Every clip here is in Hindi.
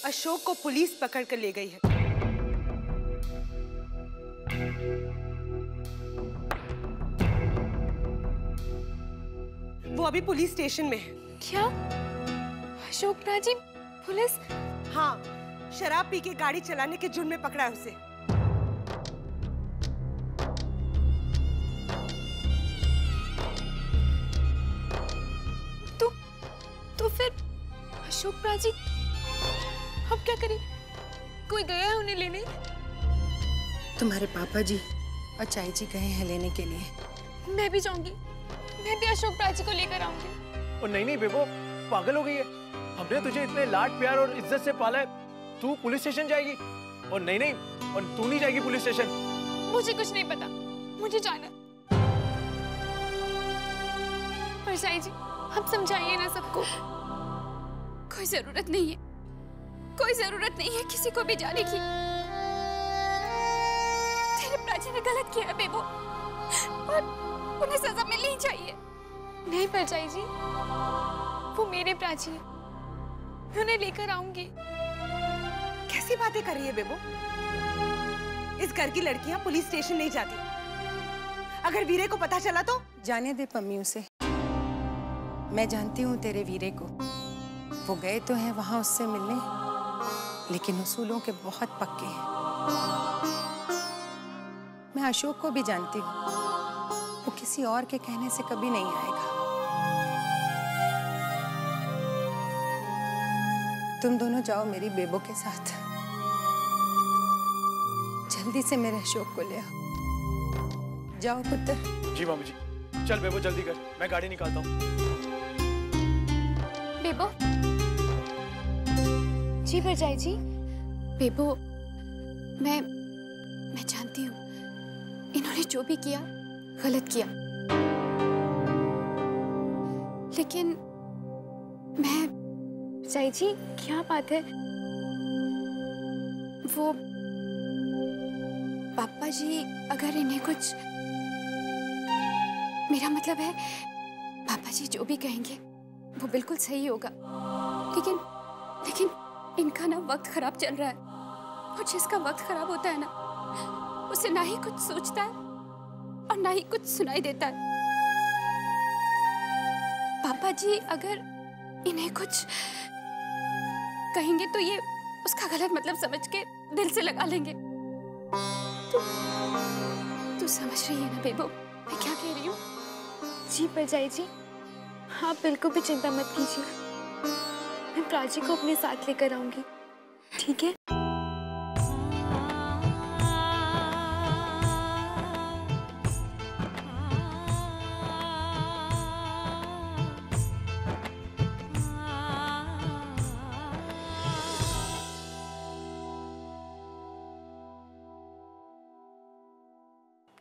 अशोक को पुलिस पकड़ कर ले गई है। वो अभी पुलिस स्टेशन में है। क्या? अशोक राजी पुलिस? हाँ, शराब पी के गाड़ी चलाने के जुर्म में पकड़ा है उसे। तो फिर अशोक राजी अब क्या करें? कोई गया है उन्हें लेने? तुम्हारे पापा जी और चाई जी गए हैं लेने के लिए। मैं भी जाऊंगी, मैं भी अशोक राजी को लेकर आऊंगी। और नहीं बेबो, पागल हो गई है। हमने तुझे इतने लाड प्यार और इज्जत से पाला है, तू पुलिस स्टेशन जाएगी? और नहीं, और तू नहीं जाएगी पुलिस स्टेशन। मुझे कुछ नहीं पता, मुझे जाना। पर चाई जी आप समझाइए ना सबको। कोई जरूरत नहीं है, कोई जरूरत नहीं है किसी को भी जाने की। तेरे प्राची ने गलत किया है बेबो, और उन्हें सजा मिलनी ही चाहिए। नहीं परजाई जी, वो मेरे प्राची है, मैं उन्हें लेकर आऊंगी। कैसी बातें कर रही है बेबो? इस घर की लड़कियां पुलिस स्टेशन नहीं जाती। अगर वीरे को पता चला तो? जाने दे पम्मी उसे। मैं जानती हूँ तेरे वीरे को। वो गए तो हैं वहां उससे मिलने, लेकिन उसूलों के बहुत पक्के हैं। मैं अशोक को भी जानती हूँ, वो किसी और के कहने से कभी नहीं आएगा। तुम दोनों जाओ मेरी बेबो के साथ। जल्दी से मेरे अशोक को ले आओ। जाओ पुत्र। जी मामी जी। चल बेबो जल्दी कर, मैं गाड़ी निकालता हूँ। बेबो। जी परजाई जी। बेबो, मैं जानती हूँ इन्होंने जो भी किया गलत किया, लेकिन मैं परजाई जी क्या बात है? वो पापा जी अगर इन्हें कुछ, मेरा मतलब है पापा जी जो भी कहेंगे वो बिल्कुल सही होगा, लेकिन इनका ना वक्त खराब चल रहा है, और जिसका वक्त खराब होता है ना उसे ना ही कुछ सोचता है और ना ही कुछ सुनाई देता है। पापा जी अगर इन्हें कुछ कहेंगे तो ये उसका गलत मतलब समझ के दिल से लगा लेंगे। तू समझ रही है ना बेबो मैं क्या कह रही हूँ? जी परजाई जी, आप बिल्कुल भी चिंता मत कीजिए, मैं प्राची को अपने साथ लेकर आऊंगी, ठीक है?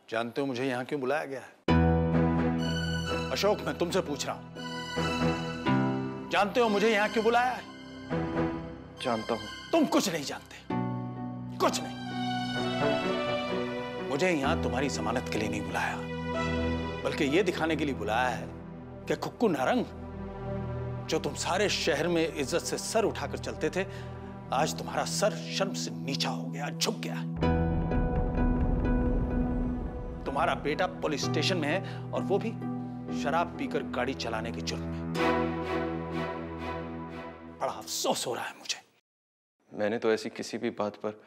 जानते हो मुझे यहाँ क्यों बुलाया गया है? अशोक, मैं तुमसे पूछ रहा हूं, जानते हो मुझे यहाँ क्यों बुलाया है? जानता हूँ। तुम कुछ नहीं जानते, कुछ नहीं। मुझे यहाँ तुम्हारी जमानत के लिए नहीं बुलाया, बल्कि ये दिखाने के लिए बुलाया है कि कुक्कू नारंग, जो तुम सारे शहर में इज्जत से सर उठाकर चलते थे, आज तुम्हारा सर शर्म से नीचा हो गया, झुक गया। तुम्हारा बेटा पुलिस स्टेशन में है, और वो भी शराब पीकर गाड़ी चलाने के जुर्म में। बड़ा अफसोस हो रहा है मुझे। मैंने तो ऐसी किसी भी बात पर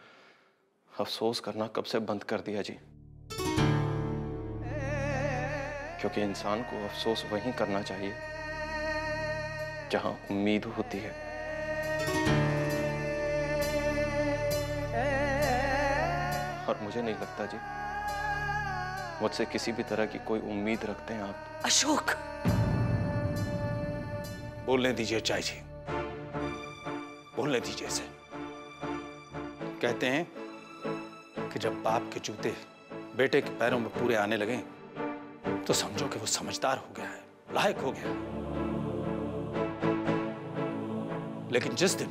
अफसोस करना कब से बंद कर दिया जी, क्योंकि इंसान को अफसोस वहीं करना चाहिए जहां उम्मीद होती है। और मुझे नहीं लगता जी मुझसे किसी भी तरह की कोई उम्मीद रखते हैं आप। अशोक, बोलने दीजिए चाई जी, बोलने दीजिए इसे। कहते हैं कि जब बाप के जूते बेटे के पैरों में पूरे आने लगे तो समझो कि वो समझदार हो गया है, लायक हो गया। लेकिन जिस दिन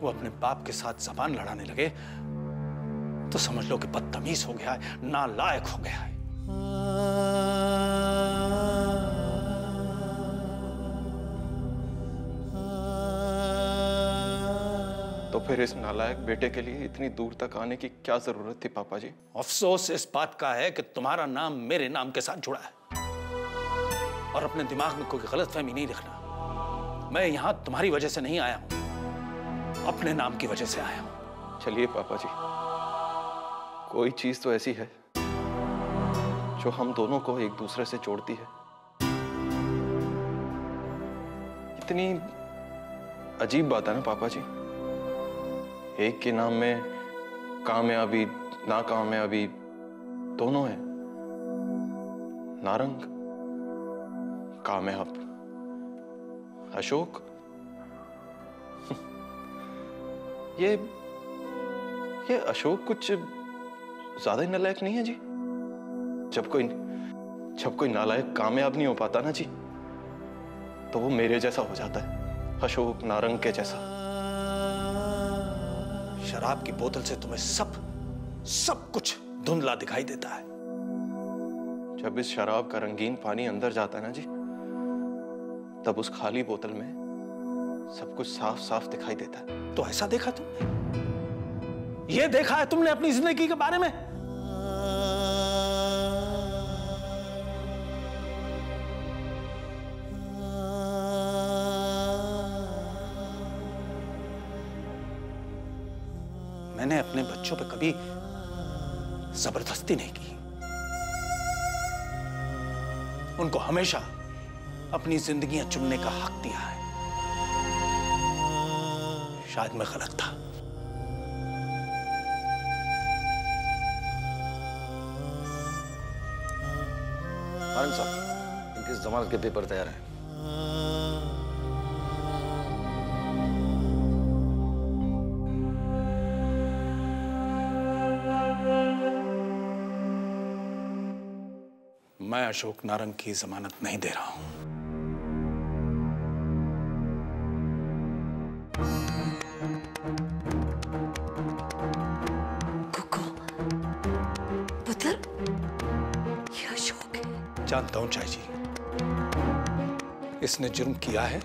वो अपने बाप के साथ जबान लड़ाने लगे तो समझ लो कि बदतमीज हो गया है, नालायक हो गया है। तो फिर इस नालायक बेटे के लिए इतनी दूर तक आने की क्या जरूरत थी पापा जी? अफसोस इस बात का है कि तुम्हारा नाम मेरे नाम के साथ जुड़ा है, और अपने दिमाग में कोई गलतफहमी नहीं रखना। मैं यहां तुम्हारी वजह से नहीं आया हूं, अपने नाम की वजह से आया हूं। चलिए पापा जी, कोई चीज तो ऐसी है जो हम दोनों को एक दूसरे से जोड़ती है। इतनी अजीब बात है ना पापा जी, एक के नाम में कामयाबी नाकामयाबी दोनों है। नारंग कामयाब, अशोक ये अशोक कुछ ज्यादा ही नालायक नहीं है जी? जब कोई नालायक कामयाब नहीं हो पाता ना जी, तो वो मेरे जैसा हो जाता है, अशोक नारंग के जैसा। शराब की बोतल से तुम्हें सब कुछ धुंधला दिखाई देता है। जब इस शराब का रंगीन पानी अंदर जाता है ना जी, तब उस खाली बोतल में सब कुछ साफ साफ दिखाई देता है। तो ऐसा देखा तुमने? ये देखा है तुमने अपनी जिंदगी के बारे में? मैंने अपने बच्चों पे कभी जबरदस्ती नहीं की, उनको हमेशा अपनी जिंदगियां चुनने का हक दिया है। शायद मैं गलत था। नारंग साहब, इनकी जमानत के पेपर तैयार हैं। मैं अशोक नारंग की जमानत नहीं दे रहा हूं। कुकू, पुत्र, ये अशोक है। जानता हूं चाय जी, इसने जुर्म किया है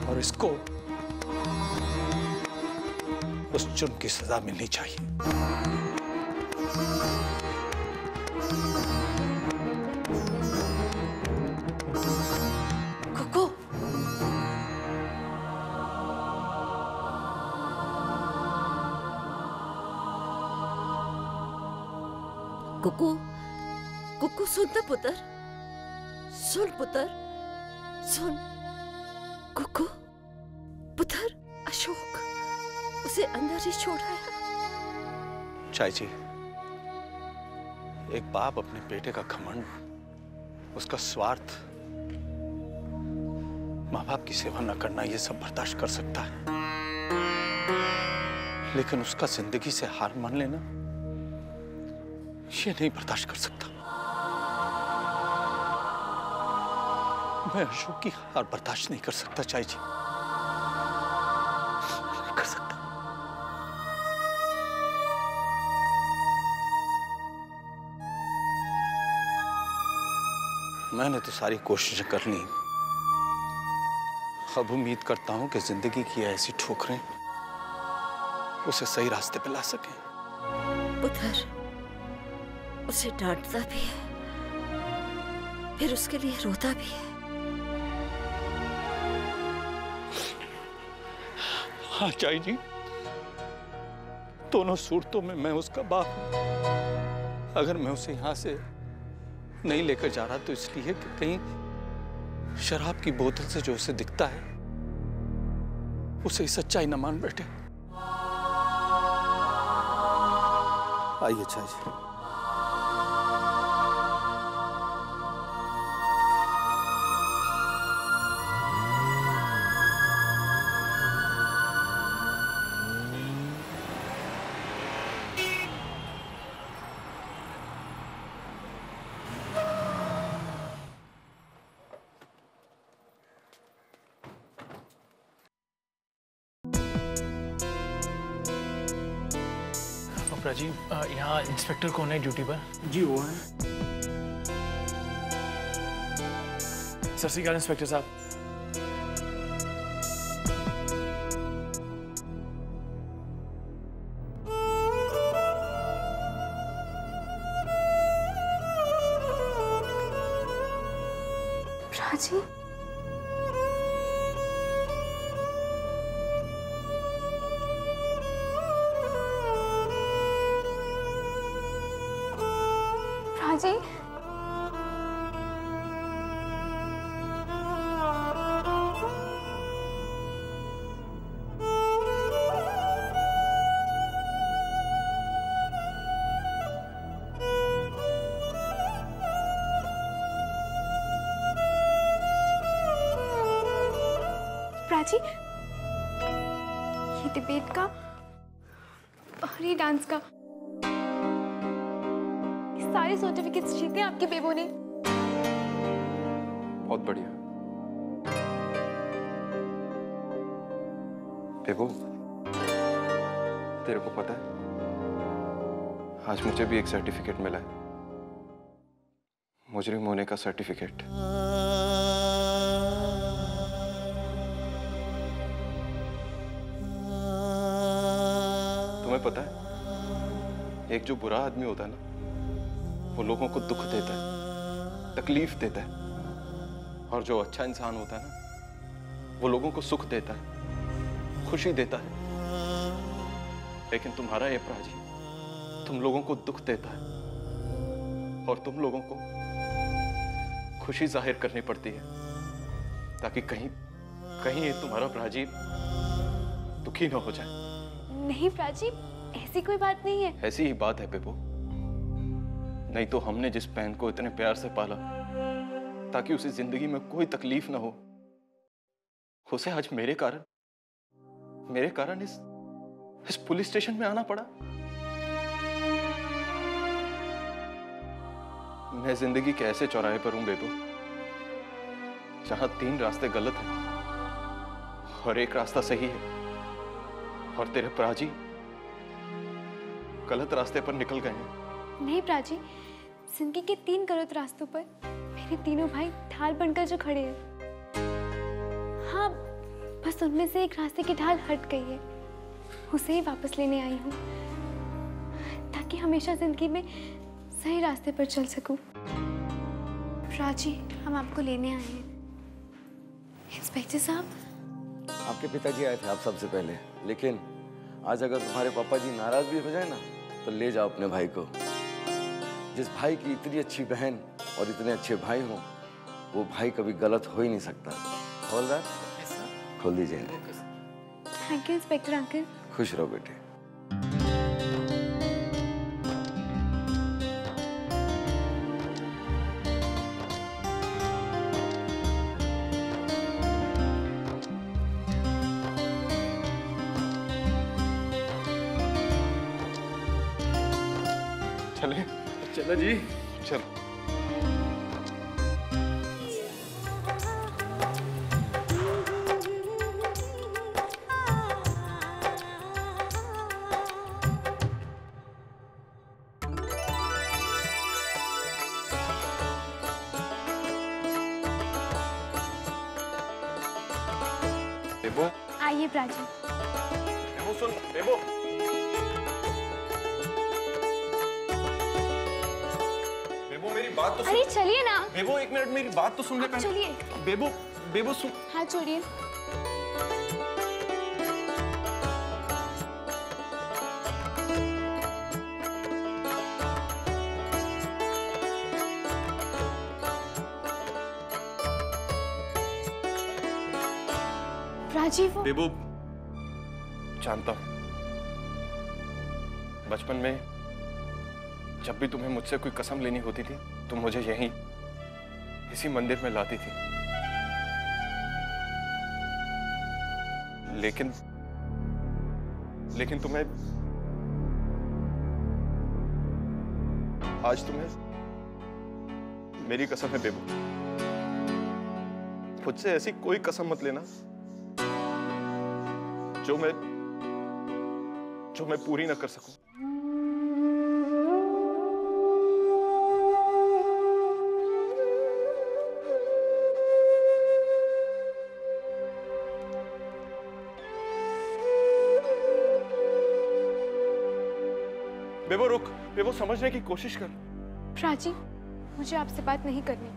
और इसको उस जुर्म की सजा मिलनी चाहिए। कुकू, कुकू सुन ना पुत्र, सुन पुत्र, सुन। कुकू, पुत्र, अशोक उसे अंदर ही छोड़ आया। चाय जी, एक बाप अपने बेटे का घमंड, उसका स्वार्थ, माँ बाप की सेवा न करना, ये सब बर्दाश्त कर सकता है, लेकिन उसका जिंदगी से हार मान लेना, ये नहीं बर्दाश्त कर सकता। मैं अशोक की हार बर्दाश्त नहीं कर सकता चाय जी, नहीं कर सकता। मैंने तो सारी कोशिशें कर ली, अब उम्मीद करता हूं कि जिंदगी की ऐसी ठोकरें उसे सही रास्ते पे ला सकें। पुत्र, उसे डांटता भी है, फिर उसके लिए रोता भी है। हाँ चाई जी, दोनों सूरतों में मैं उसका बाप हूं। अगर मैं उसे यहां से नहीं लेकर जा रहा तो इसलिए कि कहीं शराब की बोतल से जो उसे दिखता है उसे सच्चाई न मान बैठे। आइए चाय जी। राजीव, यहाँ इंस्पेक्टर कौन है ड्यूटी पर? जी वो है। सत श्री अकाल इंस्पेक्टर साहब। राजी, राजी, प्राची, ये डिबेट का और ये डांस का सारे सर्टिफिकेट्स जीते आपके बेबो ने। बहुत बढ़िया। बेबो, तेरे को पता है आज मुझे भी एक सर्टिफिकेट मिला है, मुजरिम होने का सर्टिफिकेट। तुम्हें पता है एक जो बुरा आदमी होता है ना, वो लोगों को दुख देता है, तकलीफ देता है, और जो अच्छा इंसान होता है ना, वो लोगों को सुख देता है, खुशी देता है। लेकिन तुम्हारा ये प्राजी तुम लोगों को दुख देता है और तुम लोगों को खुशी जाहिर करनी पड़ती है ताकि कहीं कहीं ये तुम्हारा प्राजी दुखी ना हो जाए। नहीं प्राची, ऐसी कोई बात नहीं है। ऐसी ही बात है बेबो। नहीं तो हमने जिस बहन को इतने प्यार से पाला ताकि उसे जिंदगी में कोई तकलीफ ना हो, उसे आज मेरे कारण इस पुलिस स्टेशन में आना पड़ा। मैं जिंदगी के ऐसे चौराहे पर हूं बेबो जहां 3 रास्ते गलत हैं और एक रास्ता सही है, और तेरे प्राची गलत रास्ते पर निकल गए हैं। नहीं प्राची, जिंदगी के 3 गलत रास्तों पर मेरे तीनों भाई ढाल बनकर जो खड़े हैं। हाँ, बस उनमें से एक रास्ते की ढाल हट गई है, उसे ही वापस लेने आई हूँ ताकि हमेशा जिंदगी में सही रास्ते पर चल सकूं। प्राची, हम आपको लेने आए हैं। इंस्पेक्टर साहब, आपके पिताजी आए थे आप सबसे पहले, लेकिन आज अगर तुम्हारे पापा जी नाराज भी हो जाए ना, तो ले जाओ अपने भाई को। जिस भाई की इतनी अच्छी बहन और इतने अच्छे भाई हों, वो भाई कभी गलत हो ही नहीं सकता। खोल रहा? खोल दीजिए। Thank you inspector uncle. खुश रहो बेटे। चले चलो जी, चल। बेबो, आइए प्राची। बेबो सुन, बेबो। मेरी बात तो सुन। अरे चलिए ना। बेबो 1 मिनट, मेरी बात तो सुन ले पहले। चलिए। बेबो सुन। हाथ छोड़िए। राजीव, बेबो, जानता हूं बचपन में जब भी तुम्हें मुझसे कोई कसम लेनी होती थी, तुम मुझे यहीं इसी मंदिर में लाती थी। लेकिन तुम्हें आज मेरी कसम है बेबो, मुझसे ऐसी कोई कसम मत लेना जो मैं पूरी ना कर सकूं। बेबो रुक, बेबो समझने की कोशिश कर। प्राची, मुझे आपसे बात नहीं करनी।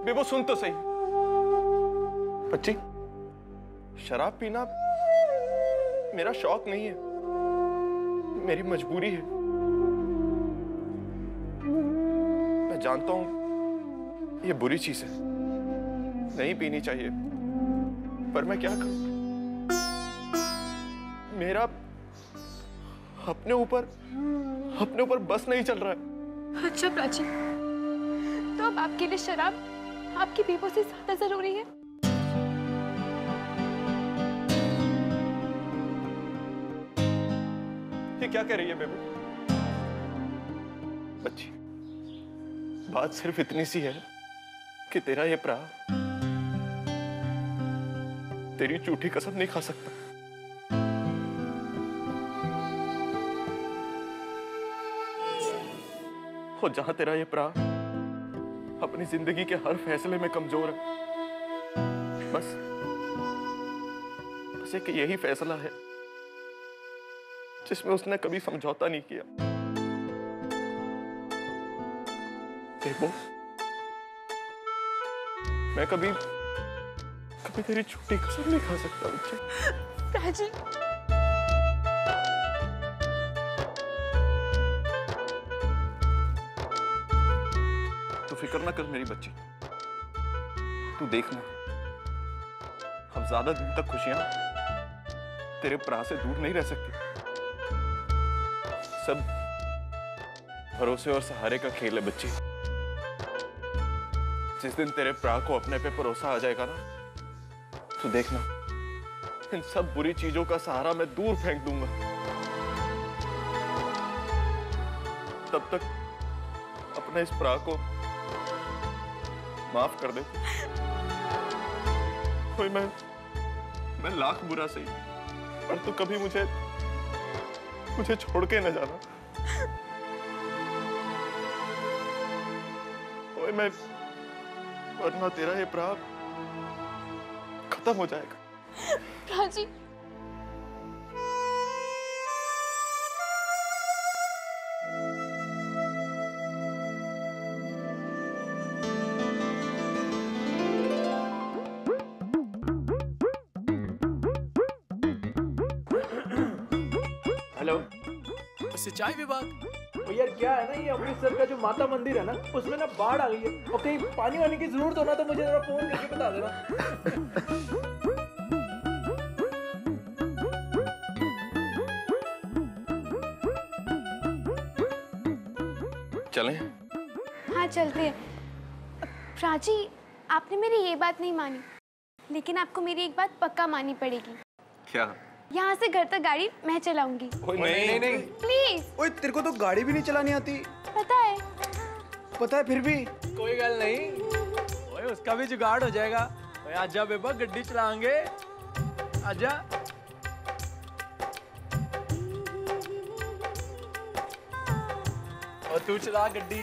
बेबो सुन तो सही। बच्ची, शराब पीना मेरा शौक नहीं है, मेरी मजबूरी है। मैं जानता हूं ये बुरी चीज है, नहीं पीनी चाहिए, पर मैं क्या करूं? मेरा अपने ऊपर बस नहीं चल रहा है। अच्छा प्राची, तो अब आपके लिए शराब आपकी बेबो से ज्यादा जरूरी है? ये क्या कह रही है बेबू? बच्ची, बात सिर्फ इतनी सी है कि तेरा ये प्रा तेरी झूठी कसम नहीं खा सकता। और जहां तेरा ये प्रा अपनी जिंदगी के हर फैसले में कमजोर है, बस एक यही फैसला है जिसमें उसने कभी समझौता नहीं किया। देखो, मैं कभी तेरी झूठी कसम नहीं खा सकता बच्चे। प्राची, तू फिक्र ना कर मेरी बच्ची, तू देखना, हम ज्यादा दिन तक खुशियां तेरे प्रा से दूर नहीं रह सकती। सब भरोसे और सहारे का खेल है बच्ची। जिस दिन तेरे प्रा को अपने पे भरोसा आ जाएगा ना, तो देखना, इन सब बुरी चीजों का सहारा मैं दूर फेंक दूंगा। तब तक अपने इस प्रा को माफ कर दे। कोई मैं लाख बुरा सही, पर तू कभी मुझे छोड़ के न जाना। ओए, मैं वरना तेरा ये प्रा खत्म हो जाएगा। प्राची, हेलो, सिंचाई विभाग। तो यार क्या है ना, ये अमृतसर का जो माता मंदिर है ना, उसमें ना बाढ़ आ गई है, और कहीं पानी वानी की जरूरत हो ना तो मुझे जरा फोन करके बता देना। चलें? हाँ चलते हैं। प्राची, आपने मेरी ये बात नहीं मानी, लेकिन आपको मेरी एक बात पक्का माननी पड़ेगी। क्या? यहाँ से घर तक गाड़ी मैं चलाऊंगी। नहीं प्लीज। ओए, तेरे को तो गाड़ी भी नहीं चलानी आती। पता है फिर भी कोई गल नहीं, ओए उसका भी जुगाड़ हो जाएगा। ओए आजा बेबा, गड्डी चलाएंगे, आजा। और तू चला गड्डी।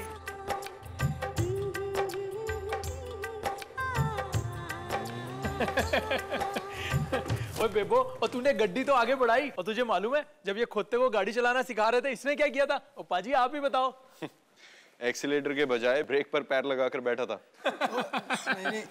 ओए बेबो, और तूने गड्डी तो आगे बढ़ाई, और तुझे मालूम है जब ये खोते को गाड़ी चलाना सिखा रहे थे, इसने क्या किया था? ओ पाजी, आप ही बताओ। एक्सीलेटर के बजाय ब्रेक पर पैर लगाकर बैठा था। नहीं।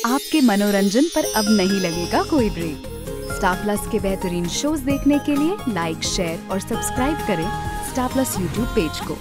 आपके मनोरंजन पर अब नहीं लगेगा कोई ब्रेक। स्टार प्लस के बेहतरीन शोज देखने के लिए लाइक, शेयर और सब्सक्राइब करें स्टार प्लस यूट्यूब पेज को।